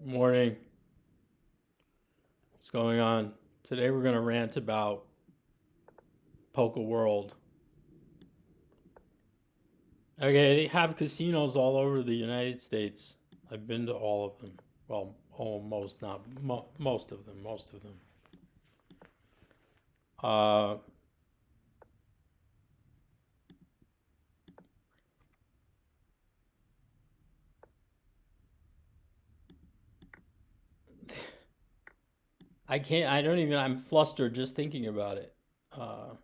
Morning. What's going on? Today we're going to rant about Poker World. Okay, they have casinos all over the United States. I've been to all of them. Well, almost not most of them. Most of them. Uh, I can't. I don't even. I'm flustered just thinking about it. Uh,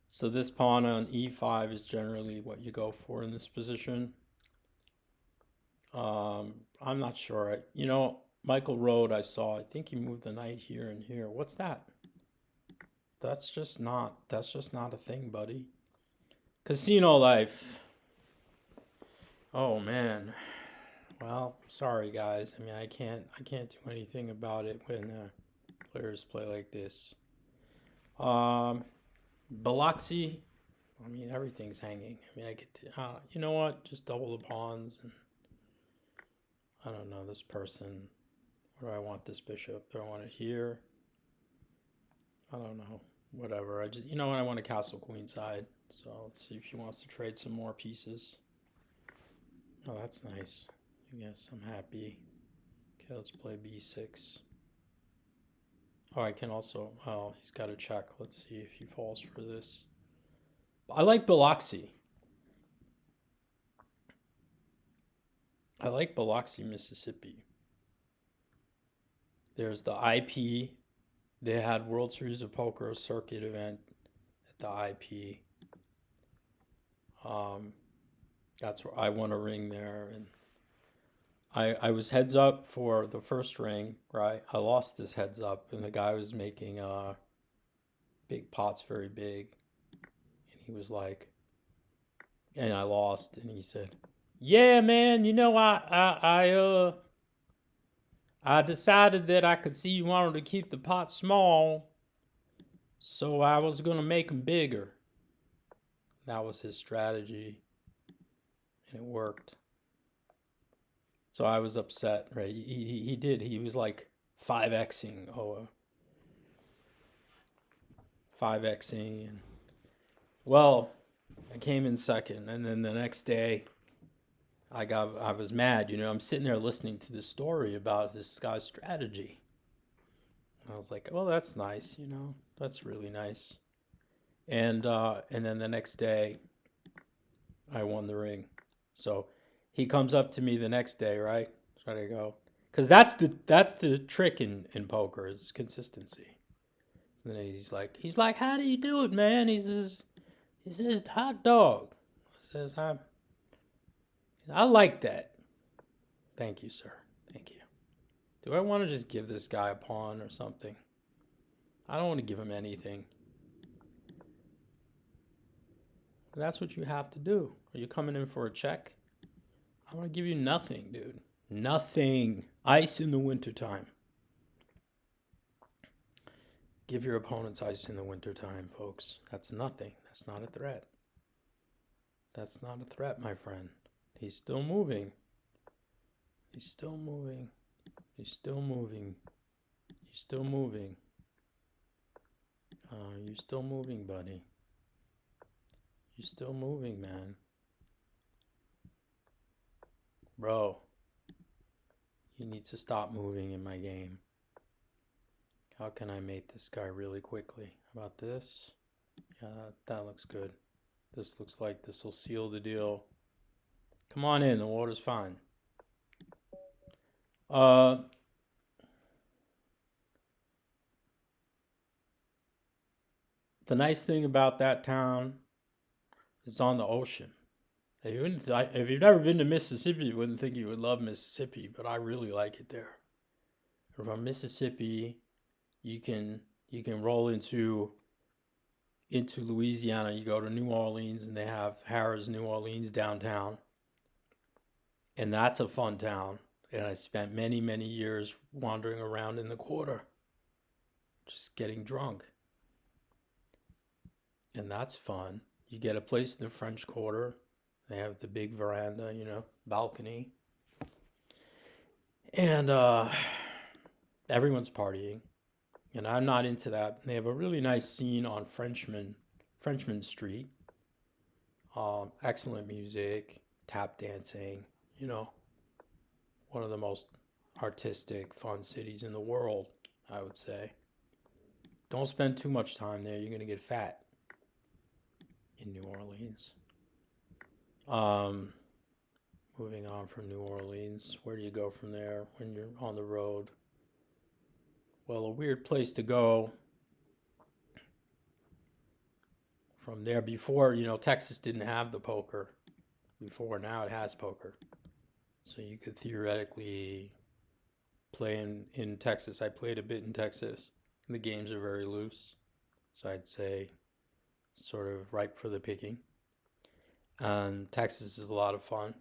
so this pawn on e5 is generally what you go for in this position. I'm not sure. Michael Road, I saw. I think he moved the knight here and here. What's that? That's just not a thing, buddy. Casino life. Oh man. Well, sorry guys. I mean, I can't do anything about it when players play like this. Um, Biloxi. I mean, everything's hanging. I mean, I get to, you know what? Just double the pawns and I don't know this person. Where do I want this bishop? Do I want it here? I don't know. Whatever. I just, you know what? I want a castle queenside. So let's see if she wants to trade some more pieces. Oh, that's nice. Yes, I'm happy. Okay, let's play b6. Oh, I can also. Oh, he's got to check. Let's see if he falls for this. I like Biloxi. I like Biloxi, Mississippi. There's the IP. They had World Series of Poker circuit event at the IP. Um, that's where I won a ring there, and I was heads up for the first ring, right? I lost this heads up, and the guy was making big pots very big, and he was like, and I lost, and he said, "Yeah, man, I decided that I could see you wanted to keep the pot small, so I was gonna make them bigger." That was his strategy, and it worked. So I was upset, right? He did. He was like 5xing, 5xing, and well, I came in second, and then the next day, I was mad. I'm sitting there listening to this story about this guy's strategy. I was like, "Oh, that's nice. That's really nice." And then the next day, I won the ring. So he comes up to me the next day, right? Try to go, because that's the trick in poker is consistency. And then he's like, "How do you do it, man?" He says, "Hot dog." I says, I like that. Thank you, sir. Thank you. Do I want to just give this guy a pawn or something? I don't want to give him anything. That's what you have to do. Are you coming in for a check? I want to give you nothing, dude. Nothing. Ice in the wintertime. Give your opponents ice in the wintertime, folks. That's nothing. That's not a threat. That's not a threat, my friend. He's still moving. He's still moving. He's still moving. He's still moving. You're still moving, buddy. You're still moving, man. Bro, you need to stop moving in my game. How can I mate this guy really quickly? How about this? Yeah, that looks good. This looks like this will seal the deal. Come on in, the water's fine. Uh, the nice thing about that town is on the ocean. If you've never been to Mississippi, you wouldn't think you would love Mississippi, but I really like it there. From Mississippi, you can roll into Louisiana. You go to New Orleans, and they have Harrah's New Orleans downtown, and that's a fun town. And I spent many years wandering around in the quarter, just getting drunk, and that's fun. You get a place in the French Quarter. They have the big veranda, balcony. And everyone's partying. And I'm not into that. They have a really nice scene on Frenchman Street. Excellent music, tap dancing, you know, one of the most artistic, fun cities in the world, I would say. Don't spend too much time there. You're going to get fat in New Orleans. Um, Moving on from New Orleans, where do you go from there when you're on the road? Well, a weird place to go from there before, Texas didn't have the poker before. Now it has poker. So you could theoretically play in Texas. I played a bit in Texas. The games are very loose. So I'd say sort of ripe for the picking. And Texas is a lot of fun.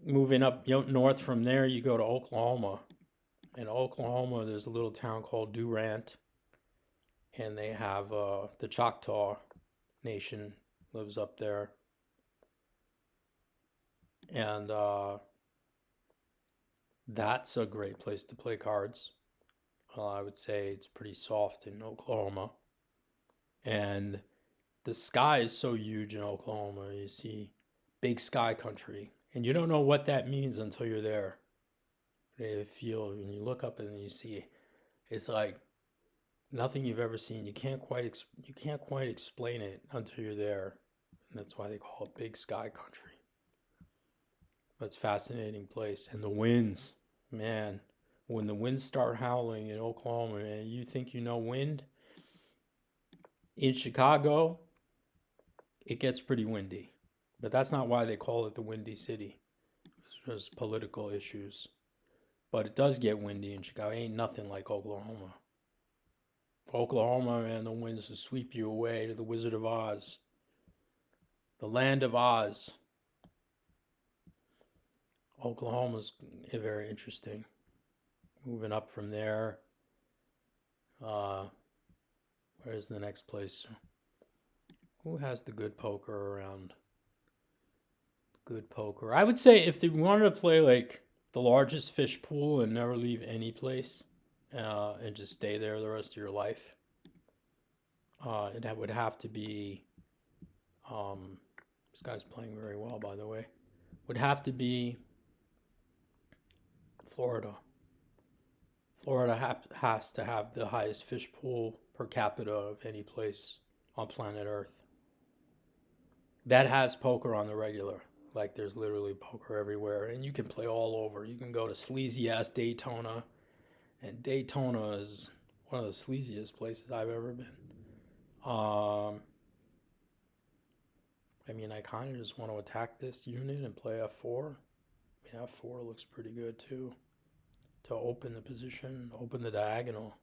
Moving up north from there, you go to Oklahoma. In Oklahoma, there's a little town called Durant. And they have the Choctaw Nation lives up there. And that's a great place to play cards. I would say it's pretty soft in Oklahoma. And the sky is so huge in Oklahoma. You see big sky country. And you don't know what that means until you're there. When you look up and you see, it's like nothing you've ever seen. You can't quite explain it until you're there. And that's why they call it big sky country. But it's a fascinating place. And the winds, man, when the winds start howling in Oklahoma, man, you think you know wind? In Chicago, it gets pretty windy. But that's not why they call it the Windy City. There's political issues. But it does get windy in Chicago. It ain't nothing like Oklahoma. Oklahoma, man, the winds will sweep you away to the Wizard of Oz. The land of Oz. Oklahoma's very interesting. Moving up from there. Where's the next place? Who has the good poker around? Good poker. I would say if they wanted to play like the largest fish pool and never leave any place and just stay there the rest of your life, it would have to be, this guy's playing very well, by the way, would have to be Florida. Florida has to have the highest fish pool per capita of any place on planet Earth. That has poker on the regular. Like there's literally poker everywhere. And you can play all over. You can go to sleazy ass Daytona. And Daytona is one of the sleaziest places I've ever been. I kind of just want to attack this unit and play F4. F4 looks pretty good too. To open the position, open the diagonal.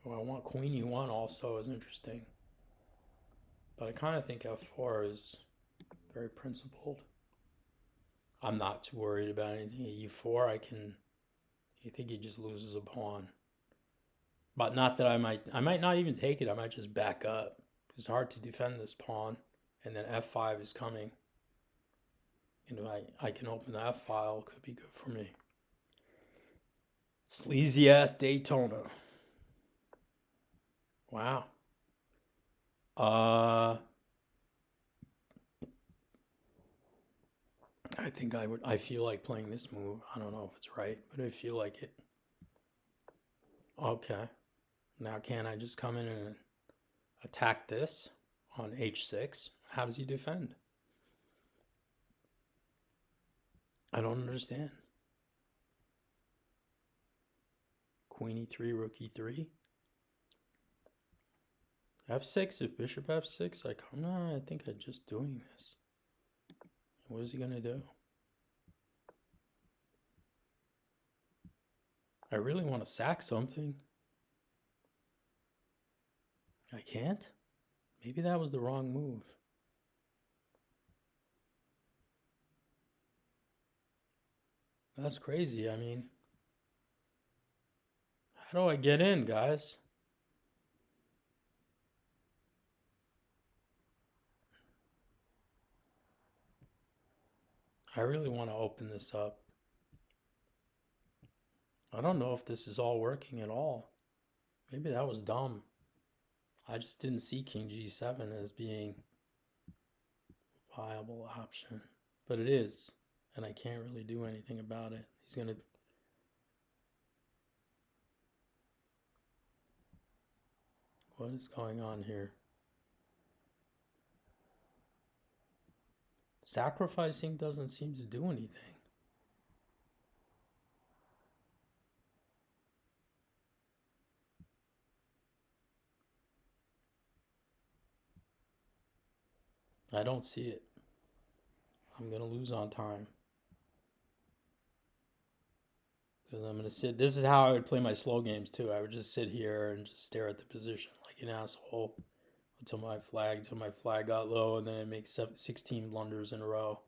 Well, I want Queen E1 also is interesting. But I kind of think F4 is very principled. I'm not too worried about anything. At E4, you think he just loses a pawn. But not that I might not even take it. I might just back up. It's hard to defend this pawn. And then F5 is coming. And if I can open the F file, it could be good for me. Sleazy ass Daytona. Wow. I think I feel like playing this move. I don't know if it's right, but I feel like it. Okay. Now can I just come in and attack this on H6? How does he defend? I don't understand. Queen E3, Rook E3. F6, if Bishop F6, I think I'm just doing this. What is he going to do? I really want to sack something. I can't? Maybe that was the wrong move. That's crazy. How do I get in, guys? I really want to open this up. I don't know if this is all working at all. Maybe that was dumb. I just didn't see King G7 as being a viable option. But it is. And I can't really do anything about it. He's going to... What is going on here? Sacrificing doesn't seem to do anything. I don't see it. I'm going to lose on time. Because I'm going to sit... This is how I would play my slow games too. I would just sit here and just stare at the position like an asshole until my flag got low, and then I make 16 blunders in a row.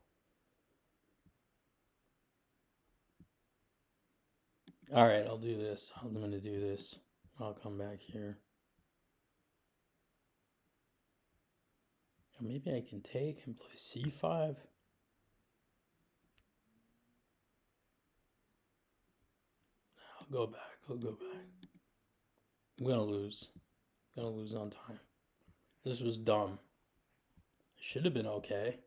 All right, I'll do this. I'm going to do this. I'll come back here. Or maybe I can take and play c5. I'll go back. I'm going to lose. I'm going to lose on time. This was dumb. It should have been okay.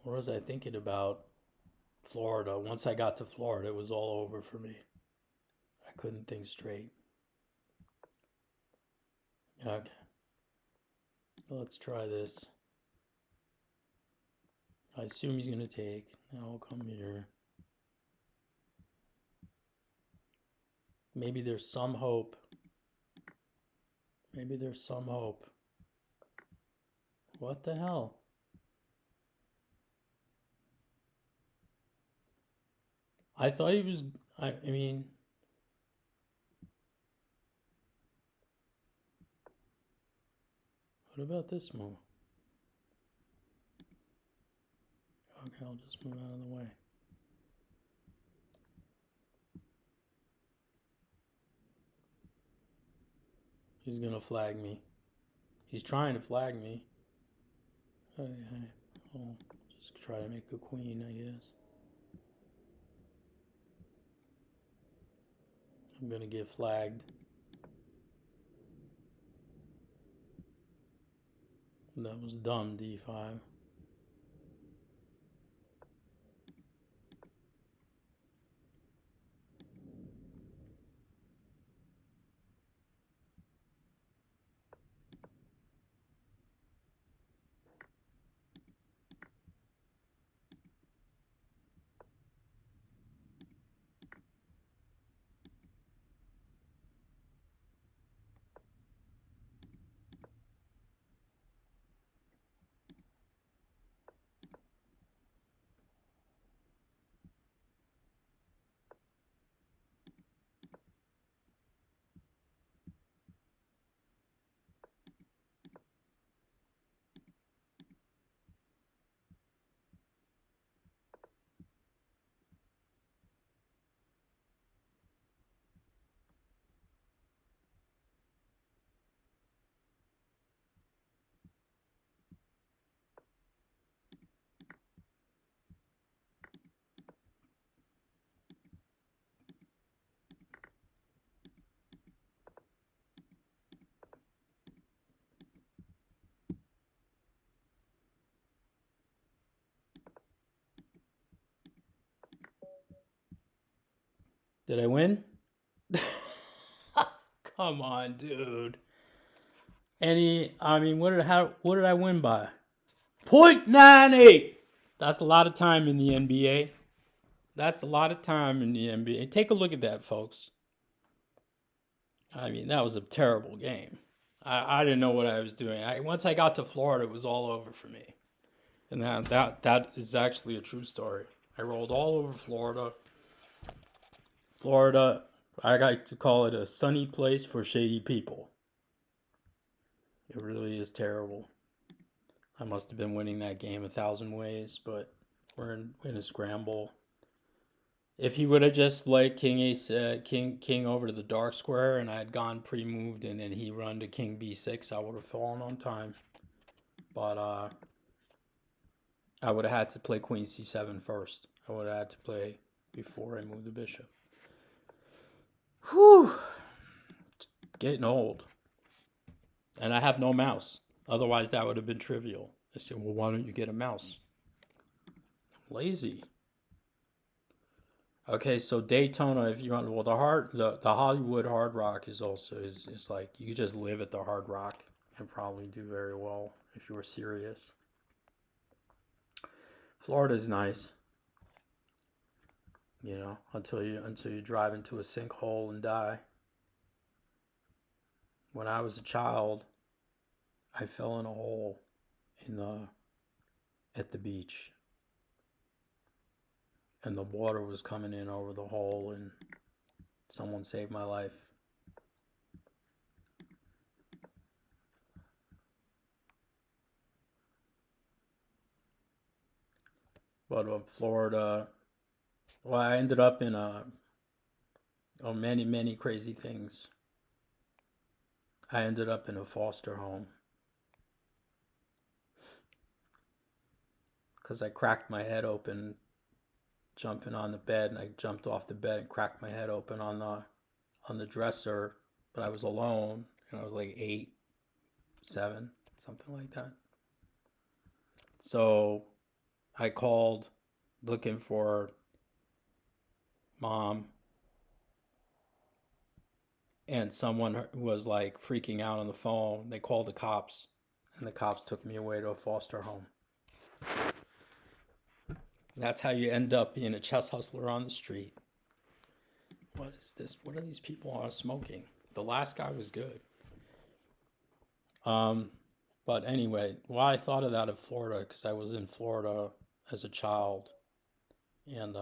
What was I thinking about Florida? Once I got to Florida, it was all over for me. I couldn't think straight. Okay. Let's try this. I assume he's going to take. Now I'll come here. Maybe there's some hope. Maybe there's some hope. What the hell? I thought he was... I mean... What about this move? Okay, I'll just move out of the way. He's going to flag me. He's trying to flag me. Okay. I'll just try to make a queen, I guess. I'm going to get flagged. That was dumb, d5. Did I win? Come on, dude. What did I win by? 0.98. That's a lot of time in the NBA. That's a lot of time in the NBA. Take a look at that, folks. That was a terrible game. I didn't know what I was doing. Once I got to Florida, it was all over for me. And that is actually a true story. I rolled all over Florida. Florida, I like to call it a sunny place for shady people. It really is terrible. I must have been winning that game 1,000 ways, but we're in a scramble. If he would have just like king ace, king over to the dark square, and I had gone pre-moved, and then he run to king b6, I would have fallen on time. But I would have had to play queen c7 first. I would have had to play before I moved the bishop. Whew. Getting old. And I have no mouse. Otherwise, that would have been trivial. I said, well, why don't you get a mouse? Lazy. Okay, so Daytona, if you want, well, the Hollywood Hard Rock is also is like you just live at the Hard Rock and probably do very well if you were serious. Florida's nice, you know, until you drive into a sinkhole and die. When I was a child, I fell in a hole at the beach, and the water was coming in over the hole, and someone saved my life. But Florida, well, I ended up in many crazy things. I ended up in a foster home because I cracked my head open jumping on the bed, and I jumped off the bed and cracked my head open on the dresser, but I was alone, and I was like 8, 7, something like that. So I called looking for mom, and someone was like freaking out on the phone. They called the cops, and the cops took me away to a foster home. That's how you end up being a chess hustler on the street. What is this? What are these people are smoking? The last guy was good. But anyway, why I thought of that in Florida, because I was in Florida as a child, and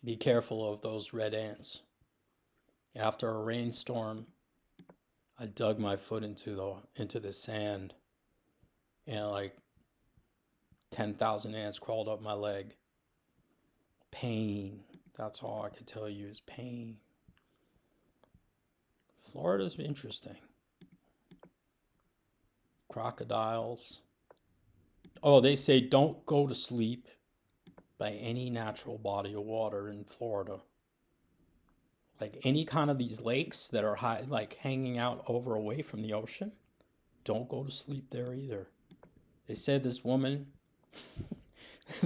be careful of those red ants. After a rainstorm, I dug my foot into the sand, and like 10,000 ants crawled up my leg. Pain. That's all I could tell you is pain. Florida's interesting. Crocodiles. Oh, they say don't go to sleep by any natural body of water in Florida. Like any kind of these lakes that are high, like hanging out over away from the ocean, don't go to sleep there either. They said this woman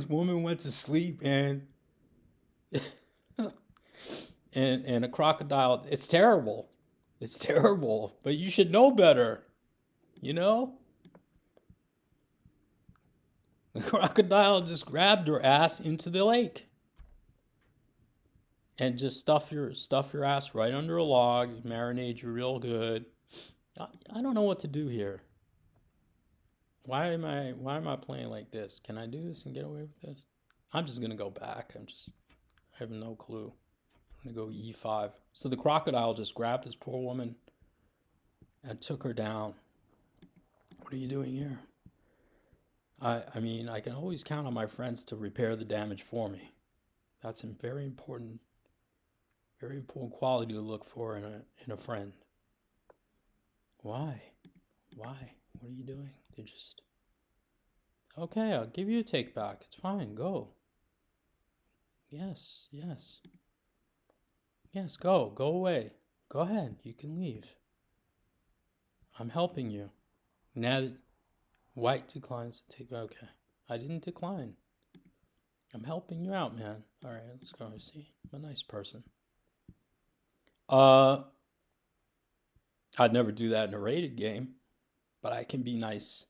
went to sleep and and a crocodile. It's terrible. It's terrible, but you should know better. You know? The crocodile just grabbed her ass into the lake. And just stuff your ass right under a log, marinate you real good. I don't know what to do here. Why am I playing like this? Can I do this and get away with this? I'm just gonna go back. I have no clue. I'm gonna go e5. So the crocodile just grabbed this poor woman and took her down. What are you doing here? I mean, I can always count on my friends to repair the damage for me. That's a very important quality to look for in a friend. Why? What are you doing? They're just, okay, I'll give you a take back. It's fine. Go. Yes, go away. Go ahead. You can leave. I'm helping you. Now that white declines to take back. Okay. I didn't decline. I'm helping you out, man. All right, let's go see. I'm a nice person. I'd never do that in a rated game, but I can be nice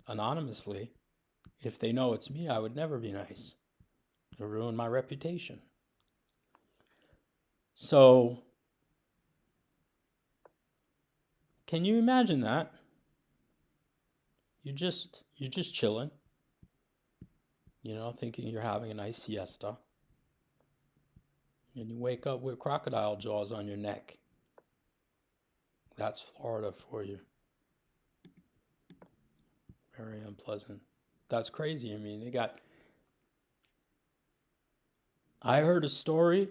anonymously. If they know it's me, I would never be nice. It would ruin my reputation. So, can you imagine that? You're just chilling, you know, thinking you're having a nice siesta. And you wake up with crocodile jaws on your neck. That's Florida for you. Very unpleasant. That's crazy. I mean, they got I heard a story.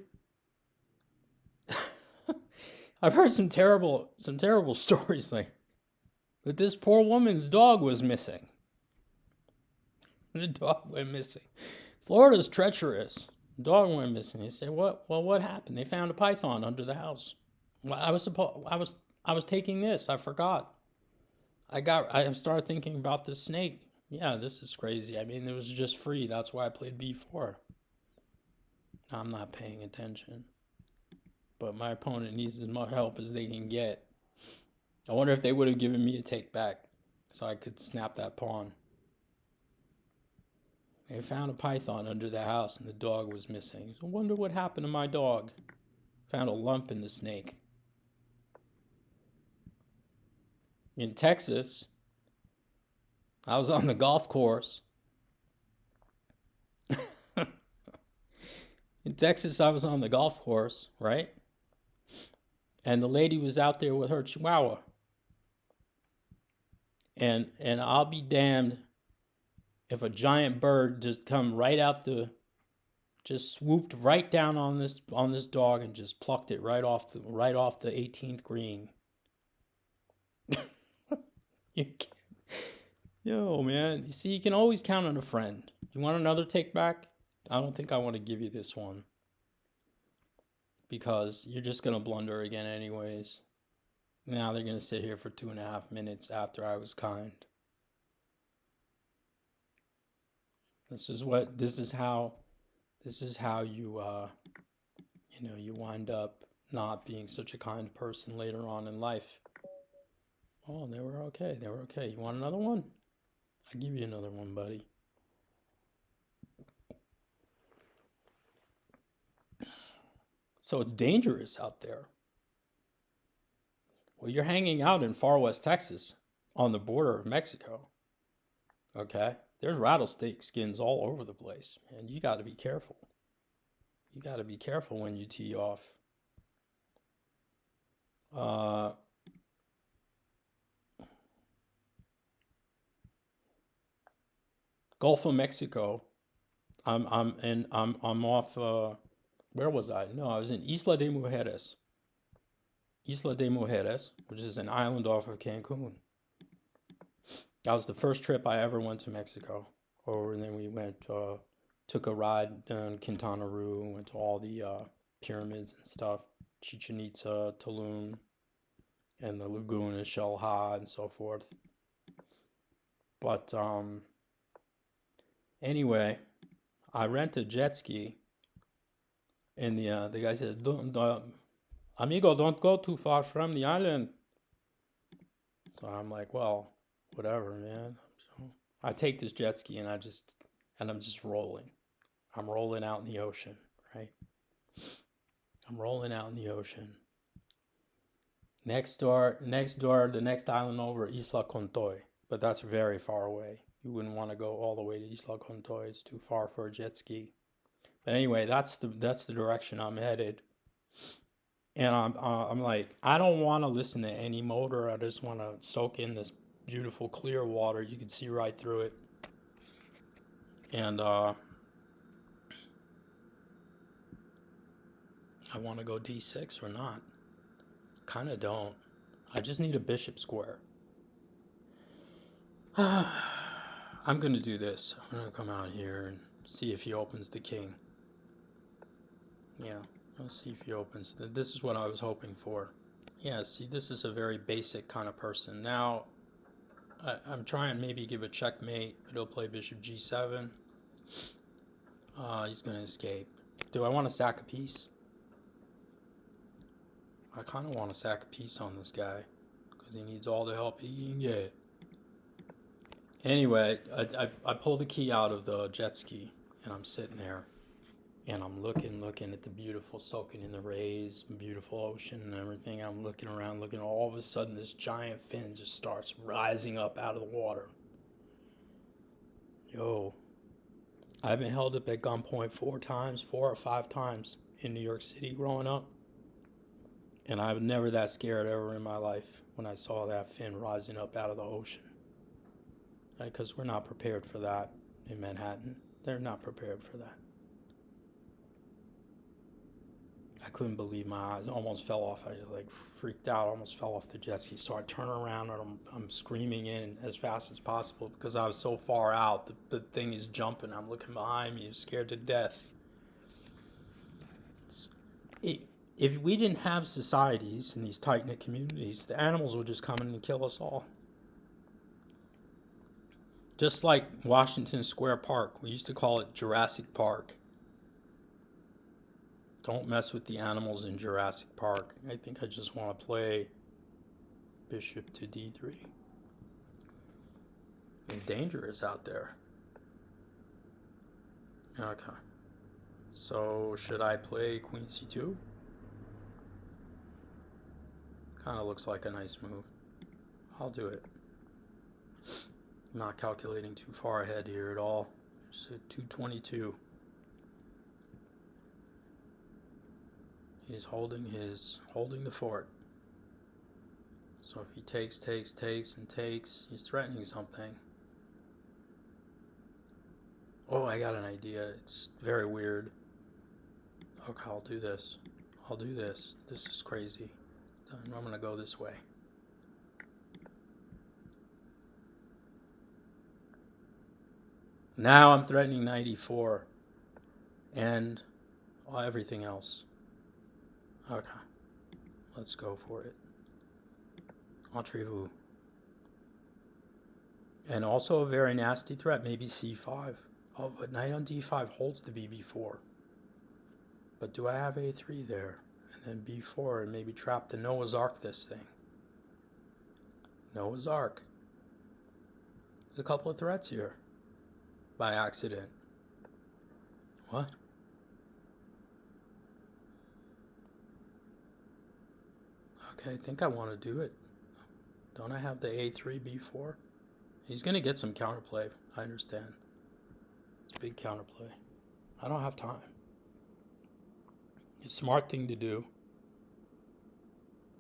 I've heard some terrible stories like that this poor woman's dog was missing. The dog went missing. Florida's treacherous. The dog went missing. They said, "What? Well, what happened? They found a python under the house. Well, I was taking this. I forgot. I started thinking about this snake. Yeah, this is crazy. I mean, it was just free. That's why I played B4. I'm not paying attention. But my opponent needs as much help as they can get. I wonder if they would have given me a take back so I could snap that pawn. They found a python under the house and the dog was missing. I wonder what happened to my dog. Found a lump in the snake. In Texas, I was on the golf course. In Texas, I was on the golf course, right? And the lady was out there with her chihuahua. And I'll be damned if a giant bird just swooped right down on this dog and just plucked it right off the 18th green. You can't. Yo, man. You see, you can always count on a friend. You want another take back? I don't think I want to give you this one. Because you're just going to blunder again anyways. Now they're going to sit here for 2.5 minutes after I was kind. This is how you, you wind up not being such a kind person later on in life. Oh, they were okay. You want another one? I'll give you another one, buddy. So it's dangerous out there. Well, you're hanging out in far west Texas on the border of Mexico. Okay? There's rattlesnake skins all over the place, man. You got to be careful. You got to be careful when you tee off. Gulf of Mexico. I'm off. Where was I? No, I was in Isla de Mujeres. Isla de Mujeres, which is an island off of Cancun. That was the first trip I ever went to Mexico. And then we went, took a ride down Quintana Roo, went to all the pyramids and stuff, Chichen Itza, Tulum, and the lagoon of Xel-Há and so forth. But anyway, I rented a jet ski, and the guy said, "Amigo, don't go too far from the island." So I'm like, well, whatever, man. So I take this jet ski and I'm just rolling. I'm rolling out in the ocean, right? I'm rolling out in the ocean. Next door, the next island over, Isla Contoy, but that's very far away. You wouldn't want to go all the way to Isla Contoy. It's too far for a jet ski. But anyway, that's the direction I'm headed. And I'm like, I don't want to listen to any motor. I just want to soak in this beautiful clear water. You can see right through it. And I want to go D6 or not. Kind of don't. I just need a bishop square. I'm going to do this. I'm going to come out here and see if he opens the king. Yeah, let's see if he opens. This is what I was hoping for. Yeah, see, this is a very basic kind of person. Now, I'm trying maybe give a checkmate, but he'll play bishop g7. He's going to escape. Do I want to sack a piece? I kind of want to sack a piece on this guy because he needs all the help he can get. Anyway, I pulled the key out of the jet ski and I'm sitting there and I'm looking at the beautiful, soaking in the rays, beautiful ocean and everything. I'm looking around, all of a sudden this giant fin just starts rising up out of the water. Yo, I've been held up at gunpoint 4 or 5 times in New York City growing up. And I was never that scared ever in my life when I saw that fin rising up out of the ocean. Because we're not prepared for that in Manhattan. They're not prepared for that. I couldn't believe my eyes. I almost fell off. I just like freaked out. Almost fell off the jet ski. So I turn around and I'm screaming in as fast as possible because I was so far out. The thing is jumping. I'm looking behind me, scared to death. If we didn't have societies in these tight-knit communities, the animals would just come in and kill us all. Just like Washington Square Park. We used to call it Jurassic Park. Don't mess with the animals in Jurassic Park. I think I just want to play bishop to d3. And dangerous out there. Okay. So should I play queen c2? Kind of looks like a nice move. I'll do it. I'm not calculating too far ahead here at all. Just at 222. He's holding the fort. So if he takes, he's threatening something. Oh, I got an idea. It's very weird. Okay, I'll do this. This is crazy. I'm gonna go this way. Now I'm threatening knight e4 and everything else. Okay, let's go for it. Entrez-vous. And also a very nasty threat, maybe c5. Oh, but knight on d5 holds the bb4. But do I have a3 there? And then b4 and maybe trap the Noah's Ark this thing. Noah's Ark. There's a couple of threats here. By accident. What? Okay, I think I want to do it. Don't I have the a3, b4? He's going to get some counterplay. I understand. It's big counterplay. I don't have time. The smart thing to do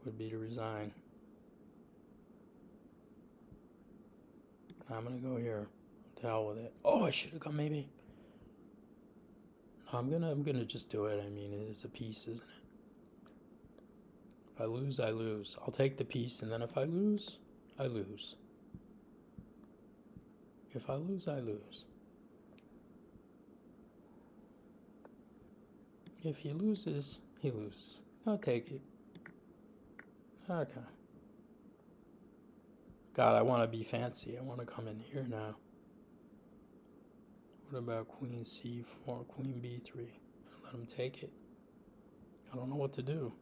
would be to resign. I'm going to go here. To hell with it. Oh, I should have gone maybe. No, I'm gonna just do it. I mean, it is a piece, isn't it? If I lose, I lose. I'll take the piece, and then if I lose, I lose. If I lose, I lose. If he loses, he loses. I'll take it. Okay. God, I want to be fancy. I want to come in here now. What about queen c4, queen b3? Let him take it. I don't know what to do.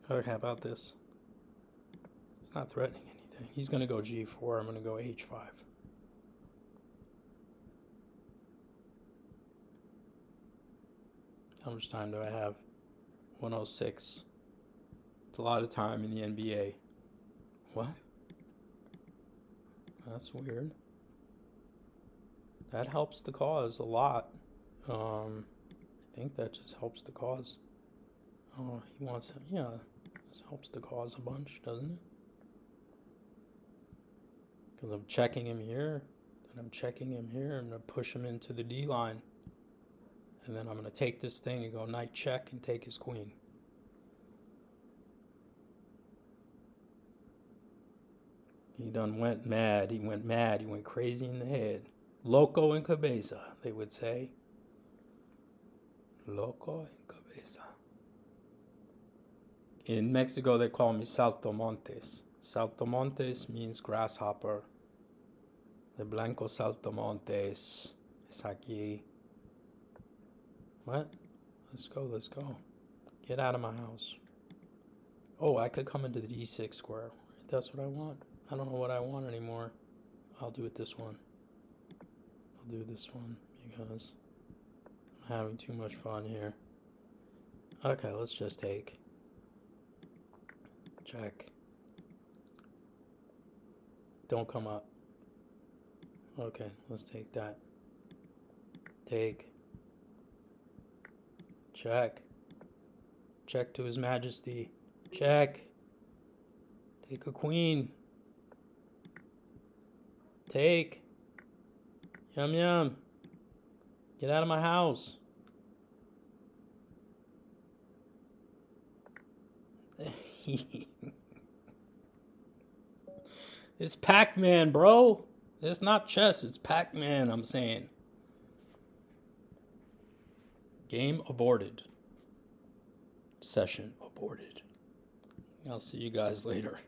Okay, how about this? It's not threatening anything. He's going to go g4. I'm going to go h5. How much time do I have? 106. It's a lot of time in the NBA. What? That's weird. That helps the cause a lot. I think that just helps the cause. Oh, he wants, yeah, this helps the cause a bunch, doesn't it? Because I'm checking him here, and I'm checking him here, and I'm going to push him into the D line. And then I'm going to take this thing and go knight check and take his queen. He done went mad. He went mad. He went crazy in the head. Loco en cabeza, they would say. Loco en cabeza. In Mexico, they call me saltamontes. Saltamontes means grasshopper. The blanco saltamontes es aquí. What? Let's go. Get out of my house. Oh, I could come into the d6 square. That's what I want. I don't know what I want anymore. I'll do it this one. I'll do this one because I'm having too much fun here. Okay, let's just take. Check. Don't come up. Okay, let's take that. Take. Check. Check to His Majesty. Check. Take a queen. Take. Yum yum. Get out of my house. It's Pac-Man, bro. It's not chess. It's Pac-Man, I'm saying. Game aborted. Session aborted. I'll see you guys later.